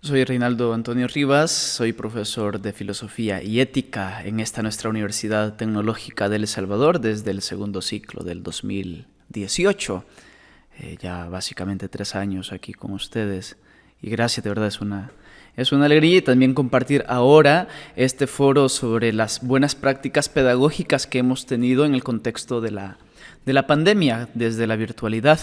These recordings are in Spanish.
Soy Reinaldo Antonio Rivas, soy profesor de Filosofía y Ética en esta nuestra Universidad Tecnológica de El Salvador desde el segundo ciclo del 2018. Ya básicamente 3 años aquí con ustedes y gracias, de verdad es una alegría y también compartir ahora este foro sobre las buenas prácticas pedagógicas que hemos tenido en el contexto de la pandemia desde la virtualidad.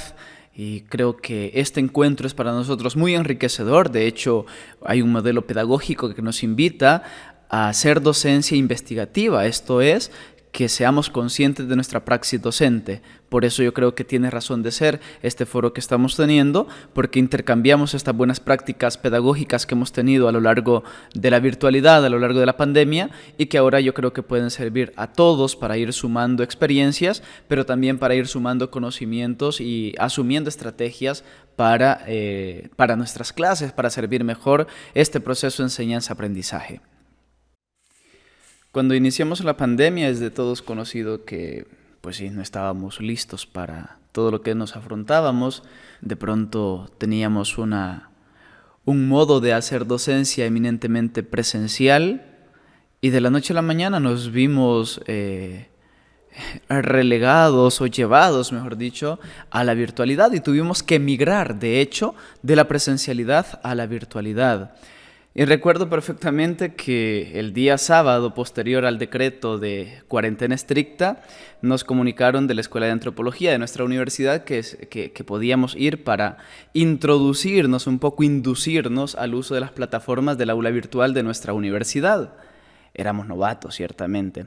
Y creo que este encuentro es para nosotros muy enriquecedor. De hecho, hay un modelo pedagógico que nos invita a hacer docencia investigativa. Esto es, que seamos conscientes de nuestra praxis docente. Por eso yo creo que tiene razón de ser este foro que estamos teniendo, porque intercambiamos estas buenas prácticas pedagógicas que hemos tenido a lo largo de la virtualidad, a lo largo de la pandemia, y que ahora yo creo que pueden servir a todos para ir sumando experiencias, pero también para ir sumando conocimientos y asumiendo estrategias para nuestras clases, para servir mejor este proceso de enseñanza-aprendizaje. Cuando iniciamos la pandemia es de todos conocido que, pues sí, no estábamos listos para todo lo que nos afrontábamos. De pronto teníamos un modo de hacer docencia eminentemente presencial y de la noche a la mañana nos vimos relegados o llevados, mejor dicho, a la virtualidad y tuvimos que migrar, de hecho, de la presencialidad a la virtualidad. Y recuerdo perfectamente que el día sábado, posterior al decreto de cuarentena estricta, nos comunicaron de la Escuela de Antropología de nuestra universidad que podíamos ir para introducirnos, un poco inducirnos al uso de las plataformas del aula virtual de nuestra universidad. Éramos novatos, ciertamente.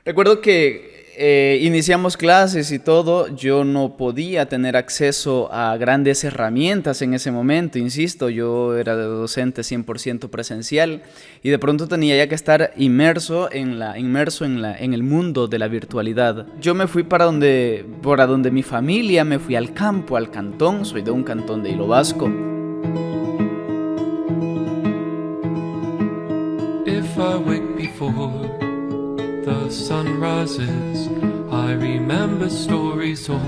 Recuerdo que iniciamos clases y todo, yo no podía tener acceso a grandes herramientas en ese momento, insisto, yo era de docente 100% presencial y de pronto tenía ya que estar inmerso en el mundo de la virtualidad. Yo me fui para donde mi familia, me fui al campo, al cantón, soy de un cantón de Hilo Vasco. If I wake before the sun rises, I remember stories told.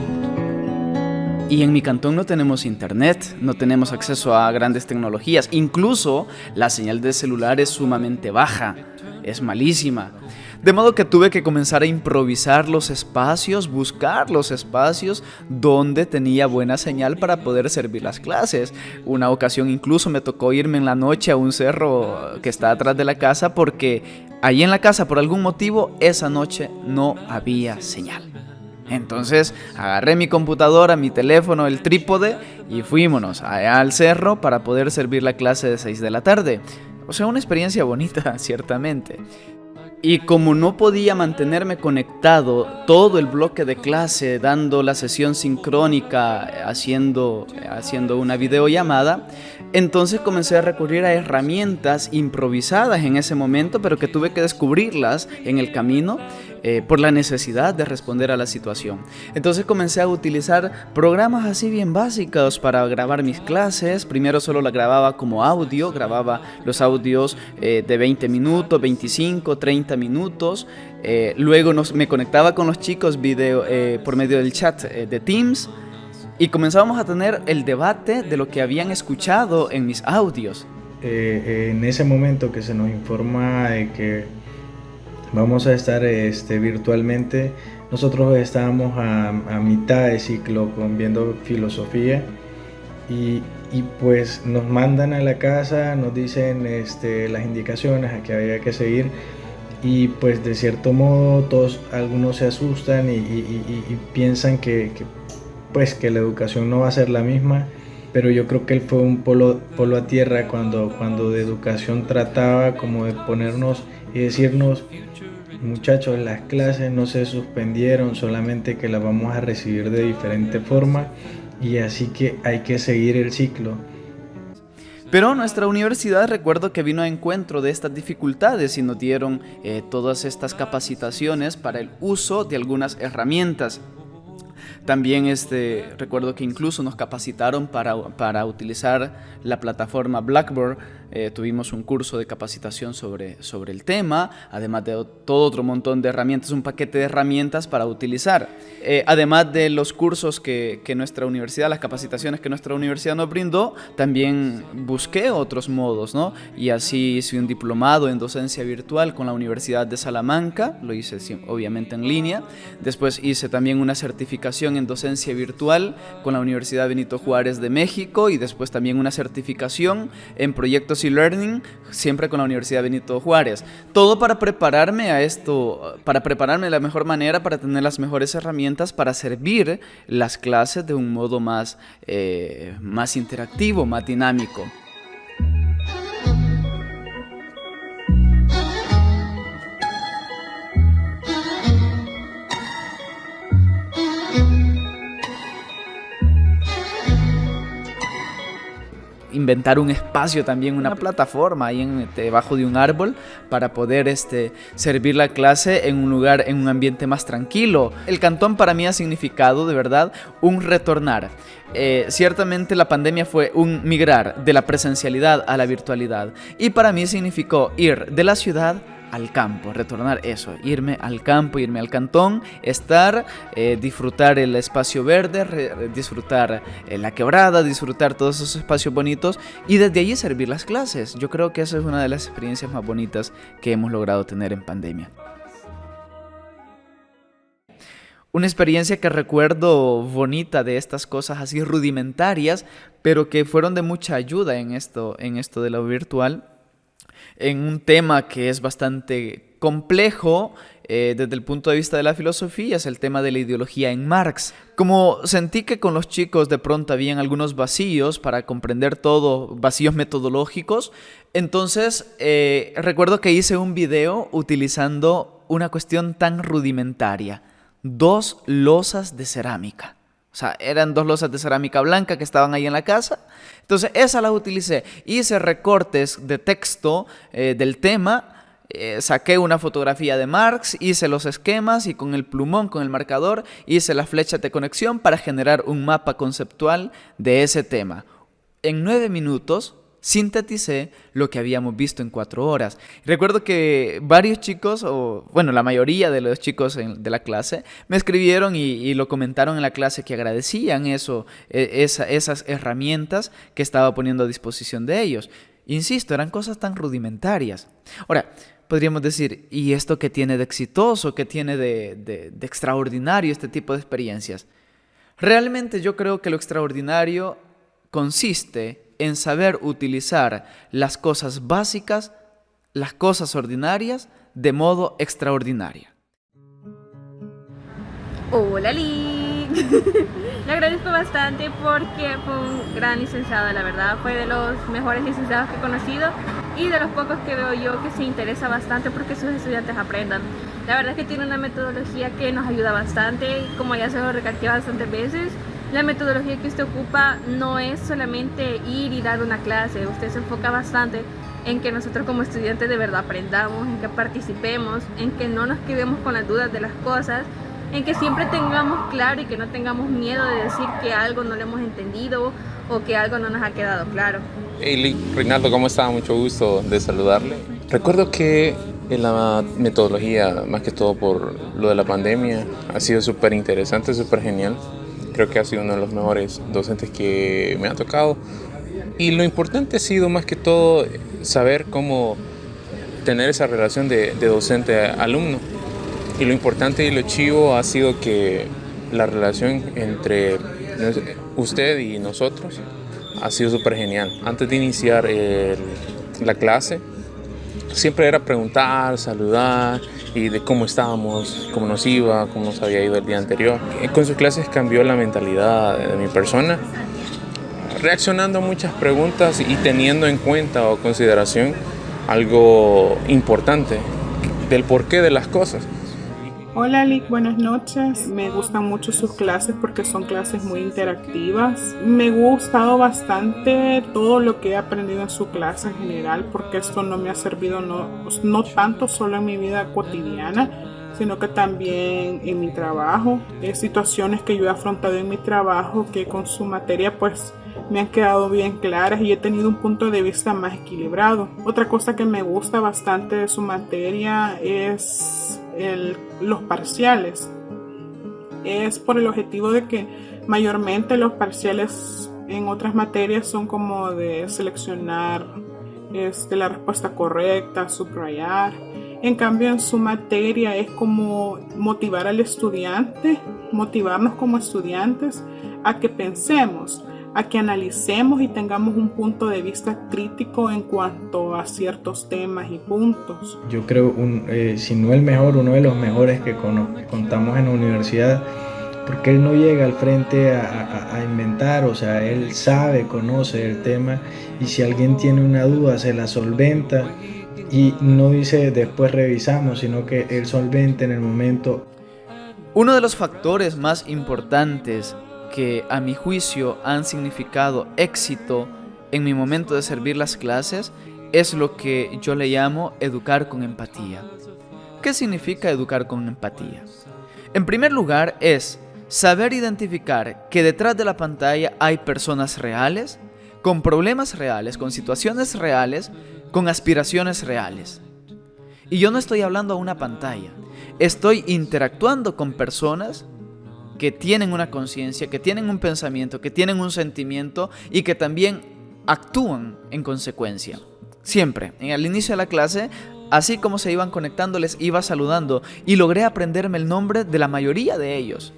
Y en mi cantón no tenemos internet, no tenemos acceso a grandes tecnologías, incluso la señal de celular es sumamente baja, es malísima. De modo que tuve que comenzar a improvisar los espacios, buscar los espacios donde tenía buena señal para poder servir las clases. Una ocasión incluso me tocó irme en la noche a un cerro que está atrás de la casa porque allí en la casa por algún motivo esa noche no había señal. Entonces agarré mi computadora, mi teléfono, el trípode y fuímonos allá al cerro para poder servir la clase de 6 de la tarde. O sea, una experiencia bonita, ciertamente. Y como no podía mantenerme conectado todo el bloque de clase, dando la sesión sincrónica, haciendo una videollamada, entonces comencé a recurrir a herramientas improvisadas en ese momento, pero que tuve que descubrirlas en el camino por la necesidad de responder a la situación. Entonces comencé a utilizar programas así bien básicos para grabar mis clases. Primero solo la grababa como audio, grababa los audios de 20 minutos, 25, 30 minutos. Luego me conectaba con los chicos por medio del chat de Teams y comenzábamos a tener el debate de lo que habían escuchado en mis audios. En ese momento que se nos informa de que vamos a estar virtualmente, nosotros estábamos a mitad de ciclo viendo filosofía y pues nos mandan a la casa, nos dicen las indicaciones a que había que seguir y pues de cierto modo algunos se asustan y piensan que la educación no va a ser la misma, pero yo creo que él fue un polo a tierra cuando de educación trataba como de ponernos y decirnos: muchachos, las clases no se suspendieron, solamente que las vamos a recibir de diferente forma y así que hay que seguir el ciclo. Pero nuestra universidad, recuerdo que vino a encuentro de estas dificultades y nos dieron todas estas capacitaciones para el uso de algunas herramientas. También recuerdo que incluso nos capacitaron para utilizar la plataforma Blackboard. Tuvimos un curso de capacitación sobre el tema, además de todo otro montón de herramientas, un paquete de herramientas para utilizar. Además de los cursos que nuestra universidad, las capacitaciones que nuestra universidad nos brindó, también busqué otros modos, ¿no? Y así hice un diplomado en docencia virtual con la Universidad de Salamanca, lo hice obviamente en línea. Después hice también una certificación en docencia virtual con la Universidad Benito Juárez de México y después también una certificación en proyectos e-learning, siempre con la Universidad Benito Juárez. Todo para prepararme a esto, para prepararme de la mejor manera, para tener las mejores herramientas para servir las clases de un modo más interactivo, más dinámico. Inventar un espacio también, una plataforma ahí debajo de un árbol para poder servir la clase en un lugar, en un ambiente más tranquilo. El cantón para mí ha significado de verdad un retornar. Ciertamente la pandemia fue un migrar de la presencialidad a la virtualidad y para mí significó ir de la ciudad al campo, retornar eso, irme al campo, irme al cantón, disfrutar el espacio verde, disfrutar la quebrada, disfrutar todos esos espacios bonitos y desde allí servir las clases. Yo creo que esa es una de las experiencias más bonitas que hemos logrado tener en pandemia. Una experiencia que recuerdo bonita de estas cosas así rudimentarias, pero que fueron de mucha ayuda en esto de lo virtual, en un tema que es bastante complejo desde el punto de vista de la filosofía, es el tema de la ideología en Marx. Como sentí que con los chicos de pronto habían algunos vacíos para comprender todo, vacíos metodológicos, entonces recuerdo que hice un video utilizando una cuestión tan rudimentaria: 2 losas de cerámica. O sea, eran 2 losas de cerámica blanca que estaban ahí en la casa. Entonces, esa la utilicé. Hice recortes de texto del tema. Saqué una fotografía de Marx, hice los esquemas y con el plumón, con el marcador, hice las flechas de conexión para generar un mapa conceptual de ese tema. En 9 minutos sinteticé lo que habíamos visto en 4 horas. Recuerdo que varios chicos, la mayoría de los chicos de la clase, me escribieron y lo comentaron en la clase que agradecían esas herramientas que estaba poniendo a disposición de ellos. Insisto, eran cosas tan rudimentarias. Ahora, podríamos decir, ¿y esto qué tiene de exitoso? ¿Qué tiene de extraordinario este tipo de experiencias? Realmente yo creo que lo extraordinario consiste en saber utilizar las cosas básicas, las cosas ordinarias, de modo extraordinario. Hola, Lick. Le agradezco bastante porque fue un gran licenciado, la verdad. Fue de los mejores licenciados que he conocido y de los pocos que veo yo que se interesa bastante porque sus estudiantes aprendan. La verdad es que tiene una metodología que nos ayuda bastante, como ya se lo recalqué bastantes veces. La metodología que usted ocupa no es solamente ir y dar una clase, usted se enfoca bastante en que nosotros como estudiantes de verdad aprendamos, en que participemos, en que no nos quedemos con las dudas de las cosas, en que siempre tengamos claro y que no tengamos miedo de decir que algo no lo hemos entendido o que algo no nos ha quedado claro. Hey, Reinaldo, ¿cómo está? Mucho gusto de saludarle. Recuerdo que en la metodología, más que todo por lo de la pandemia, ha sido súper interesante, súper genial. Creo que ha sido uno de los mejores docentes que me ha tocado. Y lo importante ha sido más que todo saber cómo tener esa relación de docente-alumno. Y lo importante y lo chivo ha sido que la relación entre usted y nosotros ha sido súper genial. Antes de iniciar la clase, siempre era preguntar, saludar y de cómo estábamos, cómo nos iba, cómo nos había ido el día anterior. Con sus clases cambió la mentalidad de mi persona, reaccionando a muchas preguntas y teniendo en cuenta o consideración algo importante del porqué de las cosas. Hola Lick, buenas noches. Me gustan mucho sus clases porque son clases muy interactivas. Me ha gustado bastante todo lo que he aprendido en su clase en general porque esto no me ha servido no tanto solo en mi vida cotidiana, sino que también en mi trabajo, situaciones que yo he afrontado en mi trabajo que con su materia pues me han quedado bien claras y he tenido un punto de vista más equilibrado. Otra cosa que me gusta bastante de su materia es los parciales. Es por el objetivo de que mayormente los parciales en otras materias son como de seleccionar la respuesta correcta, subrayar. En cambio, en su materia es como motivar al estudiante, motivarnos como estudiantes a que pensemos, a que analicemos y tengamos un punto de vista crítico en cuanto a ciertos temas y puntos. Yo creo, si no el mejor, uno de los mejores que contamos en la universidad, porque él no llega al frente a inventar, o sea, él sabe, conoce el tema, y si alguien tiene una duda se la solventa y no dice después revisamos, sino que él solventa en el momento. Uno de los factores más importantes que a mi juicio han significado éxito en mi momento de servir las clases es lo que yo le llamo educar con empatía. ¿Qué significa educar con empatía? En primer lugar es saber identificar que detrás de la pantalla hay personas reales, con problemas reales, con situaciones reales, con aspiraciones reales. Y yo no estoy hablando a una pantalla, estoy interactuando con personas que tienen una conciencia, que tienen un pensamiento, que tienen un sentimiento y que también actúan en consecuencia. Siempre, al inicio de la clase, así como se iban conectando, les iba saludando y logré aprenderme el nombre de la mayoría de ellos.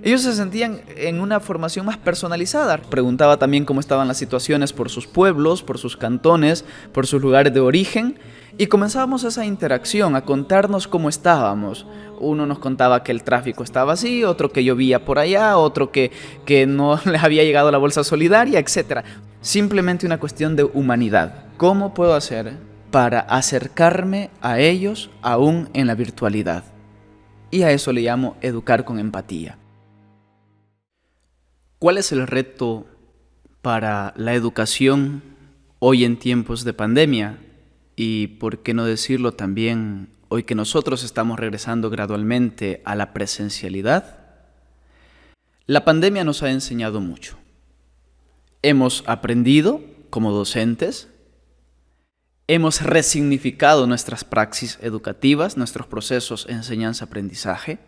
Ellos se sentían en una formación más personalizada. Preguntaba también cómo estaban las situaciones por sus pueblos, por sus cantones, por sus lugares de origen. Y comenzábamos esa interacción, a contarnos cómo estábamos. Uno nos contaba que el tráfico estaba así, otro que llovía por allá, otro que no les había llegado la bolsa solidaria, etc. Simplemente una cuestión de humanidad. ¿Cómo puedo hacer para acercarme a ellos aún en la virtualidad? Y a eso le llamo educar con empatía. ¿Cuál es el reto para la educación hoy en tiempos de pandemia? Y por qué no decirlo también hoy que nosotros estamos regresando gradualmente a la presencialidad. La pandemia nos ha enseñado mucho. Hemos aprendido como docentes, hemos resignificado nuestras praxis educativas, nuestros procesos de enseñanza-aprendizaje.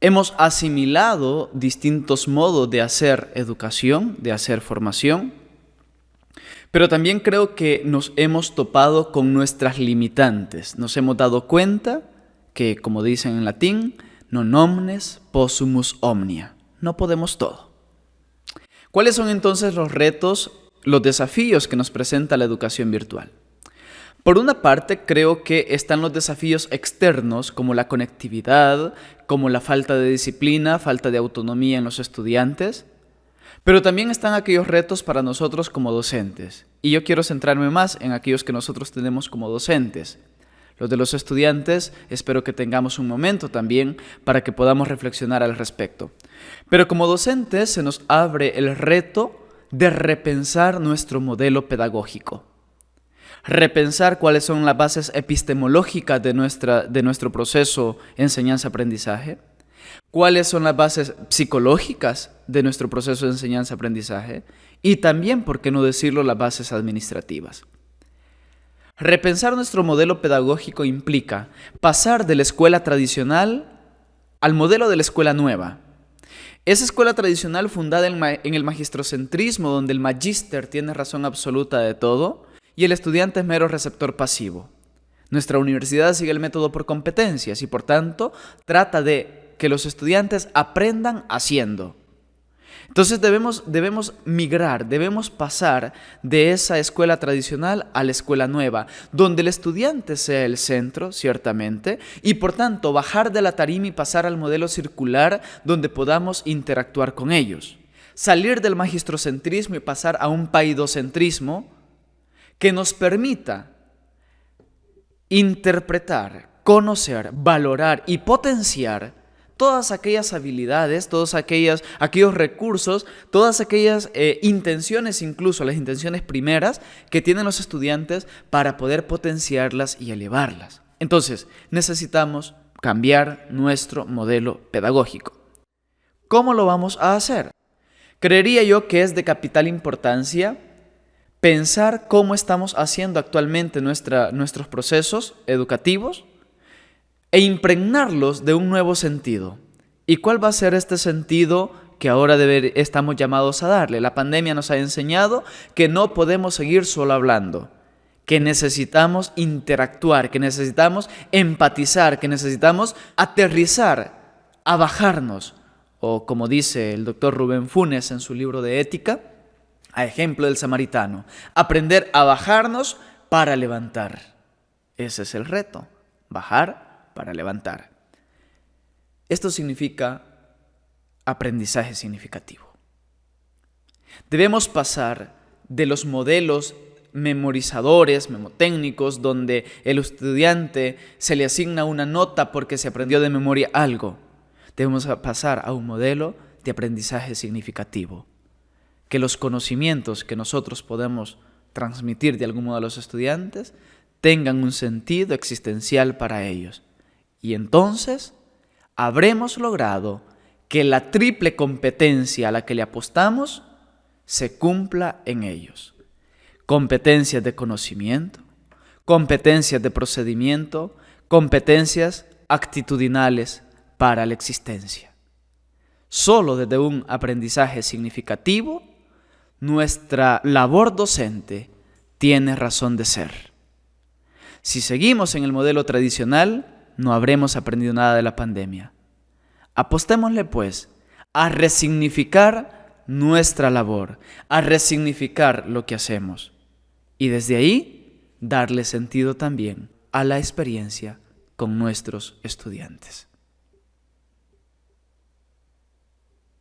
Hemos asimilado distintos modos de hacer educación, de hacer formación, pero también creo que nos hemos topado con nuestras limitantes. Nos hemos dado cuenta que, como dicen en latín, non omnes possumus omnia. No podemos todo. ¿Cuáles son entonces los retos, los desafíos que nos presenta la educación virtual? Por una parte, creo que están los desafíos externos, como la conectividad, como la falta de disciplina, falta de autonomía en los estudiantes, pero también están aquellos retos para nosotros como docentes. Y yo quiero centrarme más en aquellos que nosotros tenemos como docentes. Los de los estudiantes, espero que tengamos un momento también para que podamos reflexionar al respecto. Pero como docentes se nos abre el reto de repensar nuestro modelo pedagógico. Repensar cuáles son las bases epistemológicas de nuestro proceso enseñanza-aprendizaje, cuáles son las bases psicológicas de nuestro proceso de enseñanza-aprendizaje y también, por qué no decirlo, las bases administrativas. Repensar nuestro modelo pedagógico implica pasar de la escuela tradicional al modelo de la escuela nueva. Esa escuela tradicional fundada en el magistrocentrismo, donde el magíster tiene razón absoluta de todo y el estudiante es mero receptor pasivo. Nuestra universidad sigue el método por competencias y por tanto trata de que los estudiantes aprendan haciendo. Entonces debemos migrar, debemos pasar de esa escuela tradicional a la escuela nueva, donde el estudiante sea el centro, ciertamente, y por tanto bajar de la tarima y pasar al modelo circular donde podamos interactuar con ellos. Salir del magistrocentrismo y pasar a un paidocentrismo que nos permita interpretar, conocer, valorar y potenciar todas aquellas habilidades, todos aquellos recursos, todas aquellas intenciones, incluso las intenciones primeras que tienen los estudiantes para poder potenciarlas y elevarlas. Entonces, necesitamos cambiar nuestro modelo pedagógico. ¿Cómo lo vamos a hacer? Creería yo que es de capital importancia pensar cómo estamos haciendo actualmente nuestros procesos educativos e impregnarlos de un nuevo sentido. ¿Y cuál va a ser este sentido que ahora estamos llamados a darle? La pandemia nos ha enseñado que no podemos seguir solo hablando, que necesitamos interactuar, que necesitamos empatizar, que necesitamos aterrizar, a bajarnos, o como dice el doctor Rubén Funes en su libro de Ética, a ejemplo del samaritano, aprender a bajarnos para levantar. Ese es el reto, bajar para levantar. Esto significa aprendizaje significativo. Debemos pasar de los modelos memorizadores, memotécnicos, donde el estudiante se le asigna una nota porque se aprendió de memoria algo. Debemos pasar a un modelo de aprendizaje significativo. Que los conocimientos que nosotros podemos transmitir de algún modo a los estudiantes tengan un sentido existencial para ellos. Y entonces habremos logrado que la triple competencia a la que le apostamos se cumpla en ellos. Competencias de conocimiento, competencias de procedimiento, competencias actitudinales para la existencia. Solo desde un aprendizaje significativo, nuestra labor docente tiene razón de ser. Si seguimos en el modelo tradicional, no habremos aprendido nada de la pandemia. Apostémosle, pues, a resignificar nuestra labor, a resignificar lo que hacemos. Y desde ahí, darle sentido también a la experiencia con nuestros estudiantes.